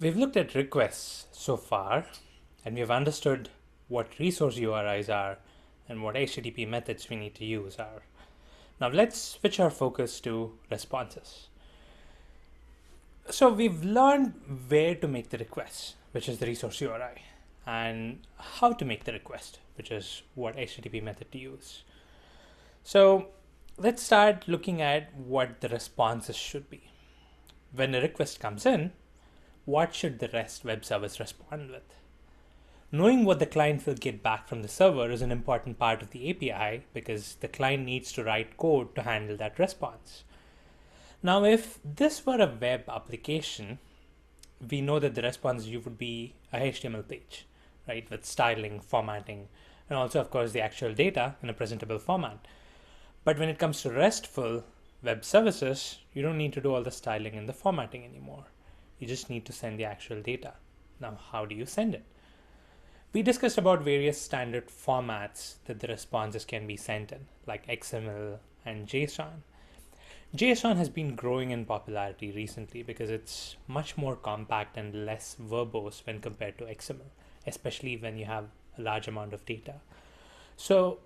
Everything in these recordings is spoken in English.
We've looked at requests so far, and we've understood what resource URIs are and what HTTP methods we need to use are. Now let's switch our focus to responses. So we've learned where to make the request, which is the resource URI, and how to make the request, which is what HTTP method to use. So let's start looking at what the responses should be. When a request comes in, what should the REST web service respond with? Knowing what the client will get back from the server is an important part of the API because the client needs to write code to handle that response. Now, if this were a web application, we know that the response would be a HTML page, right, with styling, formatting, and also, of course, the actual data in a presentable format. But when it comes to RESTful web services, you don't need to do all the styling and the formatting anymore. You just need to send the actual data. Now, how do you send it? We discussed about various standard formats that the responses can be sent in, like XML and JSON. JSON has been growing in popularity recently because it's much more compact and less verbose when compared to XML, especially when you have a large amount of data. So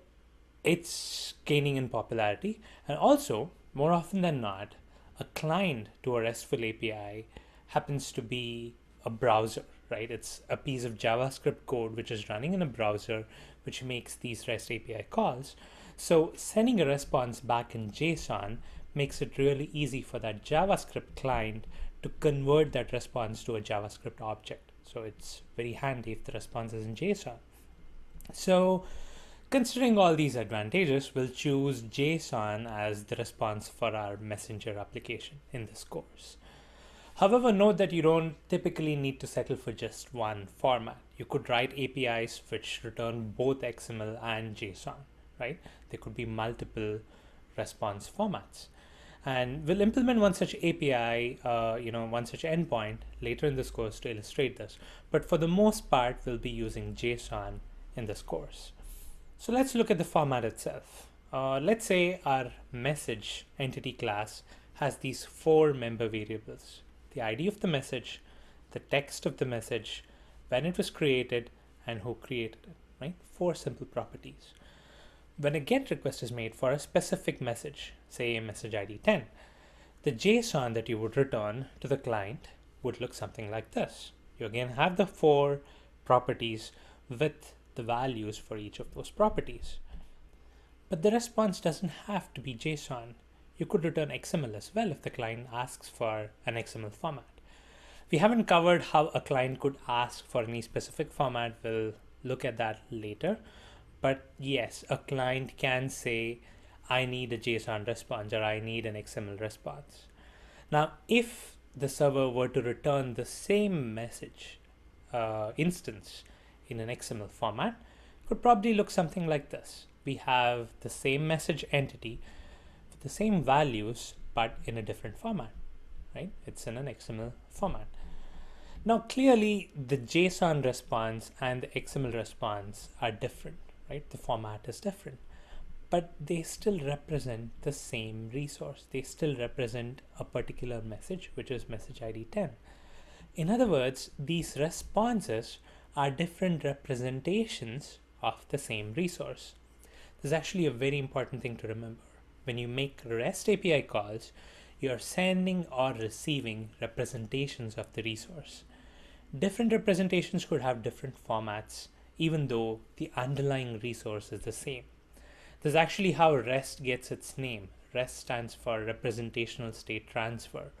it's gaining in popularity, and also, more often than not, a client to a RESTful API happens to be a browser, right? It's a piece of JavaScript code which is running in a browser which makes these REST API calls. So sending a response back in JSON makes it really easy for that JavaScript client to convert that response to a JavaScript object. So it's very handy if the response is in JSON. So considering all these advantages, we'll choose JSON as the response for our messenger application in this course. However, note that you don't typically need to settle for just one format. You could write APIs which return both XML and JSON, right? There could be multiple response formats. And we'll implement one such API, one such endpoint later in this course to illustrate this. But for the most part, we'll be using JSON in this course. So let's look at the format itself. Let's say our message entity class has these 4 member variables: the ID of the message, the text of the message, when it was created, and who created it, right? 4 simple properties. When a GET request is made for a specific message, say message ID 10, the JSON that you would return to the client would look something like this. You again have the 4 properties with the values for each of those properties. But the response doesn't have to be JSON. You could return XML as well if the client asks for an XML format. We haven't covered how a client could ask for any specific format. We'll look at that later. But yes, a client can say, I need a JSON response or I need an XML response. Now, if the server were to return the same message instance in an XML format, it could probably look something like this. We have the same message entity with the same values, but in a different format, right? It's in an XML format. Now, clearly, the JSON response and the XML response are different, right? The format is different, but they still represent the same resource. They still represent a particular message, which is message ID 10. In other words, these responses are different representations of the same resource. This is actually a very important thing to remember. When you make REST API calls, you're sending or receiving representations of the resource. Different representations could have different formats, even though the underlying resource is the same. This is actually how REST gets its name. REST stands for Representational State Transfer.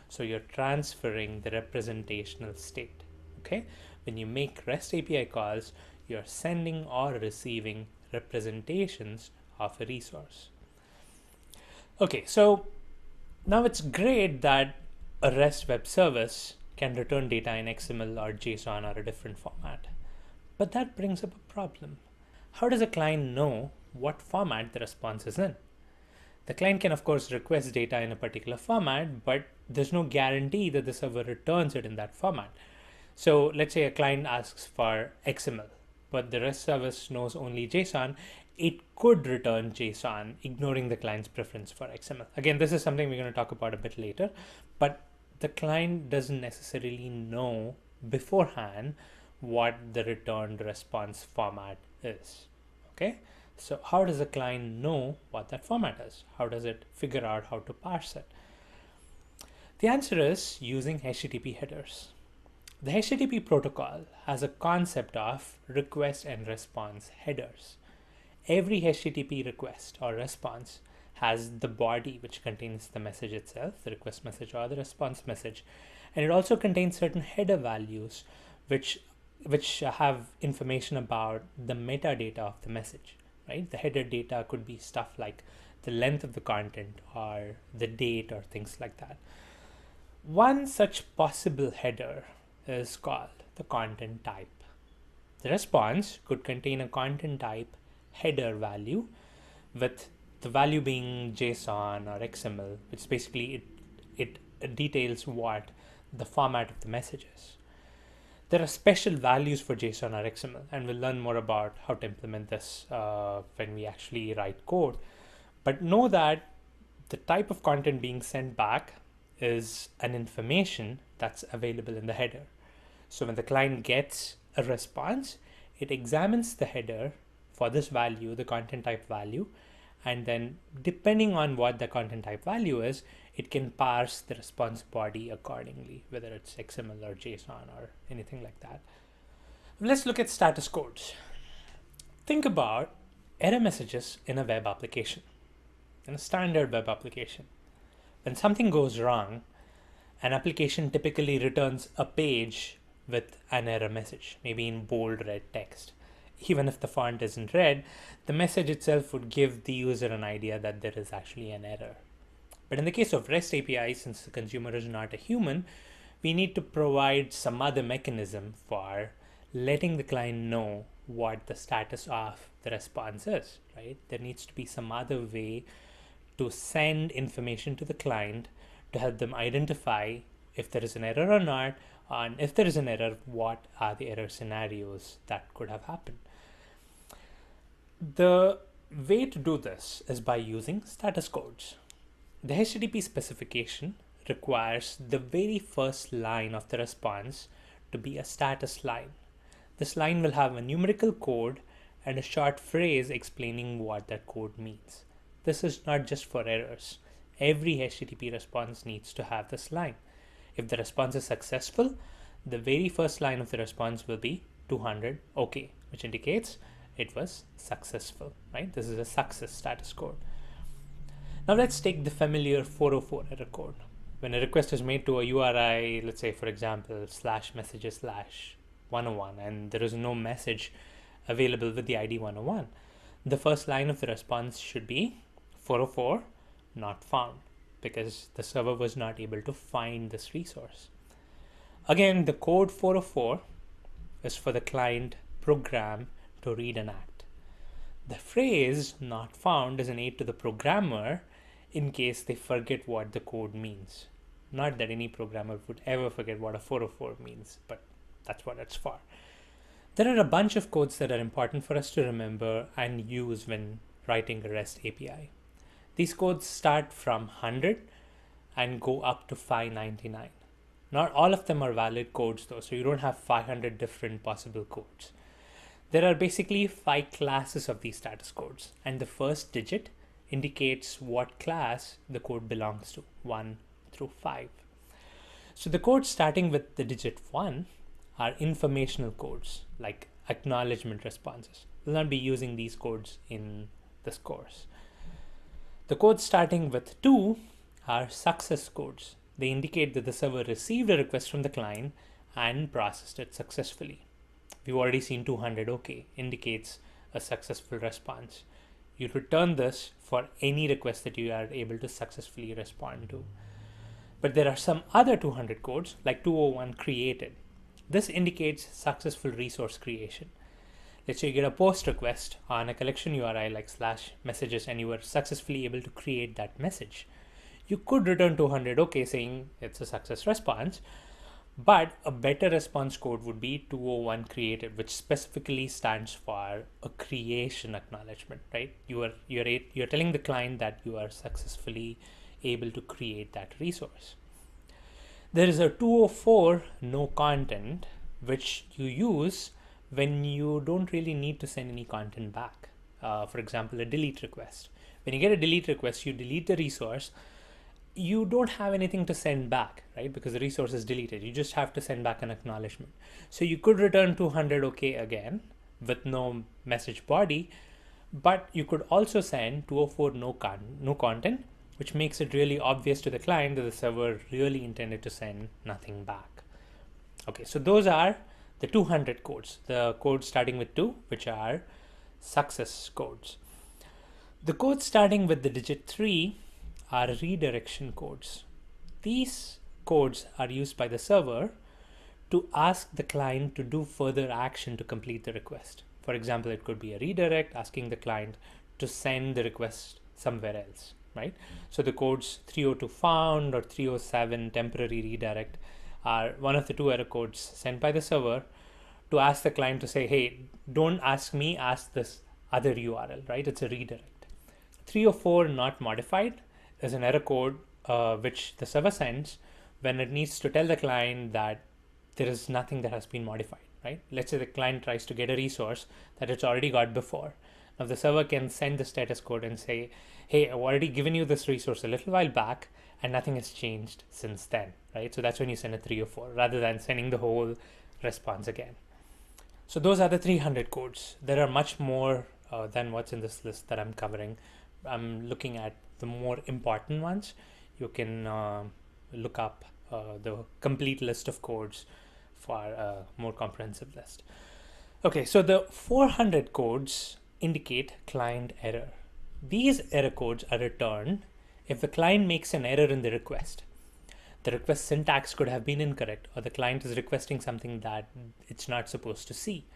So you're transferring the representational state, okay? When you make REST API calls, you're sending or receiving representations of a resource. Okay, so now it's great that a REST web service can return data in XML or JSON or a different format. But that brings up a problem. How does a client know what format the response is in? The client can, of course, request data in a particular format, but there's no guarantee that the server returns it in that format. So let's say a client asks for XML, but the REST service knows only JSON. It could return JSON, ignoring the client's preference for XML. Again, this is something we're going to talk about a bit later, but the client doesn't necessarily know beforehand what the returned response format is. Okay, so how does the client know what that format is? How does it figure out how to parse it? The answer is using HTTP headers. The HTTP protocol has a concept of request and response headers. Every HTTP request or response has the body, which contains the message itself, the request message or the response message, and it also contains certain header values which have information about the metadata of the message, right? The header data could be stuff like the length of the content or the date or things like that. One such possible header is called the content type. The response could contain a content type header value with the value being JSON or XML, which basically it details what the format of the message is. There are special values for JSON or XML, and we'll learn more about how to implement this when we actually write code. But know that the type of content being sent back is an information that's available in the header. So when the client gets a response, it examines the header for this value, the content type value, and then depending on what the content type value is, it can parse the response body accordingly, whether it's XML or JSON or anything like that. Let's look at status codes. Think about error messages in a web application, in a standard web application. When something goes wrong, an application typically returns a page with an error message, maybe in bold red text. Even if the font isn't red, the message itself would give the user an idea that there is actually an error. But in the case of REST API, since the consumer is not a human, we need to provide some other mechanism for letting the client know what the status of the response is, right? There needs to be some other way to send information to the client to help them identify if there is an error or not, and if there is an error, what are the error scenarios that could have happened. The way to do this is by using status codes. The HTTP specification requires the very first line of the response to be a status line. This line will have a numerical code and a short phrase explaining what that code means. This is not just for errors. Every HTTP response needs to have this line. If the response is successful, the very first line of the response will be 200 OK, which indicates it was successful, right? This is a success status code. Now let's take the familiar 404 error code. When a request is made to a URI, let's say for example, /messages/101, and there is no message available with the ID 101, the first line of the response should be 404 not found, because the server was not able to find this resource. Again, the code 404 is for the client program to read and act. The phrase not found is an aid to the programmer in case they forget what the code means. Not that any programmer would ever forget what a 404 means, but that's what it's for. There are a bunch of codes that are important for us to remember and use when writing a REST API. These codes start from 100 and go up to 599. Not all of them are valid codes though, so you don't have 500 different possible codes. There are basically 5 classes of these status codes, and the first digit indicates what class the code belongs to, 1 through 5. So the codes starting with the digit 1 are informational codes, like acknowledgement responses. We'll not be using these codes in this course. The codes starting with 2 are success codes. They indicate that the server received a request from the client and processed it successfully. We've already seen 200 OK, indicates a successful response. You return this for any request that you are able to successfully respond to. But there are some other 200 codes, like 201 created. This indicates successful resource creation. Let's say you get a post request on a collection URI like /messages and you were successfully able to create that message. You could return 200 OK saying it's a success response, but a better response code would be 201 created, which specifically stands for a creation acknowledgement, right? You're telling the client that you are successfully able to create that resource. There is a 204 no content, which you use when you don't really need to send any content back. For example, a delete request. When you get a delete request, you delete the resource. You don't have anything to send back, right? Because the resource is deleted. You just have to send back an acknowledgement. So you could return 200 OK again with no message body, but you could also send 204 no content, which makes it really obvious to the client that the server really intended to send nothing back. Okay, so those are the 200 codes, the codes starting with 2, which are success codes. The codes starting with the digit 3 are redirection codes. These codes are used by the server to ask the client to do further action to complete the request. For example, it could be a redirect asking the client to send the request somewhere else, right? So the codes 302 found or 307 temporary redirect are one of the 2 error codes sent by the server to ask the client to say, hey, don't ask me, ask this other URL, right? It's a redirect. 304 not modified is an error code which the server sends when it needs to tell the client that there is nothing that has been modified, right? Let's say the client tries to get a resource that it's already got before. Now the server can send the status code and say, hey, I've already given you this resource a little while back and nothing has changed since then, right? So that's when you send a 304 rather than sending the whole response again. So those are the 300 codes. There are much more than what's in this list that I'm covering. I'm looking at the more important ones. You can look up the complete list of codes for a more comprehensive list. Okay, so the 400 codes indicate client error. These error codes are returned if the client makes an error in the request. The request syntax could have been incorrect, or the client is requesting something that it's not supposed to see.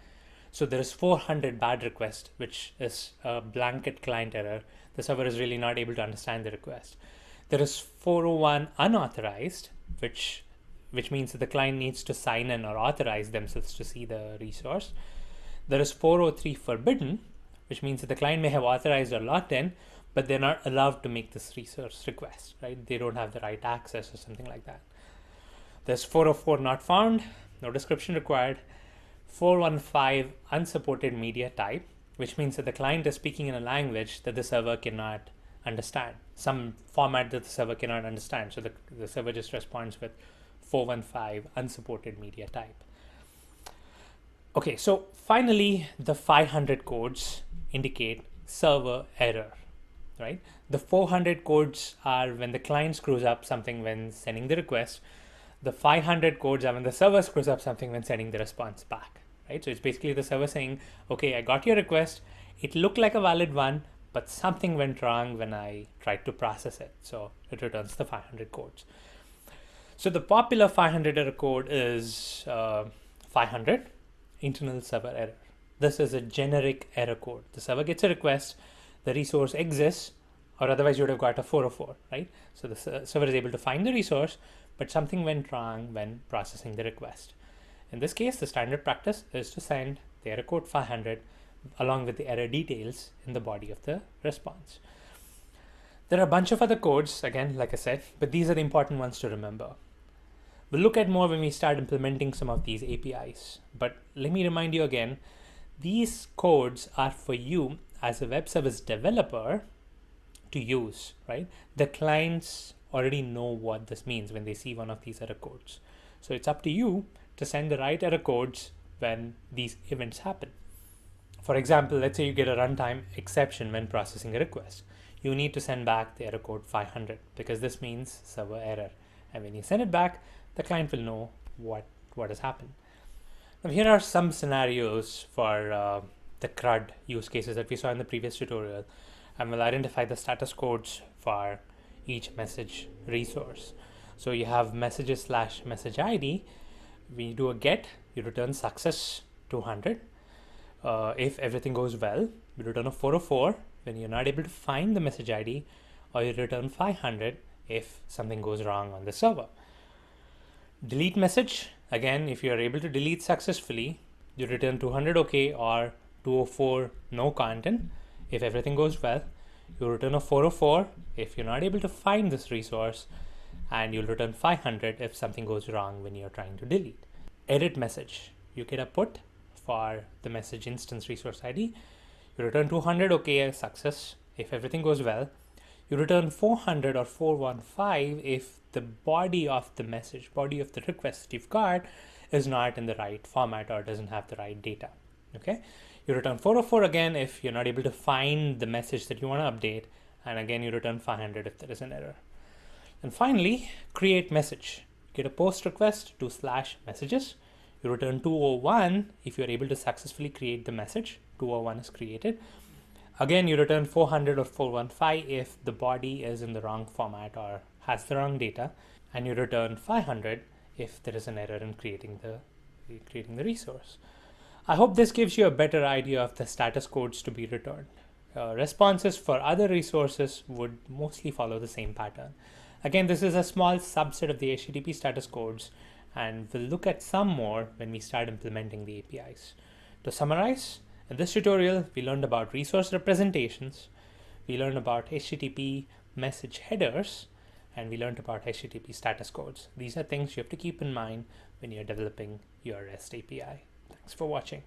So there is 400 bad request, which is a blanket client error. The server is really not able to understand the request. There is 401 unauthorized, which means that the client needs to sign in or authorize themselves to see the resource. There is 403 forbidden, which means that the client may have authorized or logged in, but they're not allowed to make this resource request, right? They don't have the right access or something like that. There's 404 not found, no description required. 415 unsupported media type, which means that the client is speaking in a language that the server cannot understand, some format that the server cannot understand. So the server just responds with 415 unsupported media type. Okay, so finally, the 500 codes indicate server error, right? The 400 codes are when the client screws up something when sending the request. The 500 codes are when the server screws up something when sending the response back, right? So it's basically the server saying, okay, I got your request. It looked like a valid one, but something went wrong when I tried to process it. So it returns the 500 codes. So the popular 500 error code is 500 internal server error. This is a generic error code. The server gets a request, the resource exists, or otherwise you would have got a 404, right? So the server is able to find the resource, but something went wrong when processing the request. In this case, the standard practice is to send the error code 500 along with the error details in the body of the response. There are a bunch of other codes, again, like I said, but these are the important ones to remember. We'll look at more when we start implementing some of these APIs. But let me remind you again, these codes are for you as a web service developer to use, right? The clients already know what this means when they see one of these error codes. So it's up to you to send the right error codes when these events happen. For example, let's say you get a runtime exception when processing a request. You need to send back the error code 500 because this means server error. And when you send it back, the client will know what has happened. Now, here are some scenarios for the CRUD use cases that we saw in the previous tutorial, and we'll identify the status codes for each message resource. So you have messages / message ID. When you do a get, you return success 200. If everything goes well, you return a 404 when you're not able to find the message ID, or you return 500 if something goes wrong on the server. Delete message, again, if you are able to delete successfully, you return 200 OK or 204 no content. If everything goes well, you return a 404 if you're not able to find this resource, and you'll return 500 if something goes wrong when you're trying to delete. Edit message. You get a put for the message instance resource ID. You return 200, okay, success if everything goes well. You return 400 or 415 if the body of the message, body of the request you've got is not in the right format or doesn't have the right data. Okay. You return 404 again if you're not able to find the message that you want to update. And again, you return 500 if there is an error. And finally, create message. Get a post request to /messages. You return 201 if you're able to successfully create the message. 201 is created. Again, you return 400 or 415 if the body is in the wrong format or has the wrong data. And you return 500 if there is an error in creating the resource. I hope this gives you a better idea of the status codes to be returned. Responses for other resources would mostly follow the same pattern. Again, this is a small subset of the HTTP status codes, and we'll look at some more when we start implementing the APIs. To summarize, in this tutorial, we learned about resource representations, we learned about HTTP message headers, and we learned about HTTP status codes. These are things you have to keep in mind when you're developing your REST API. Thanks for watching.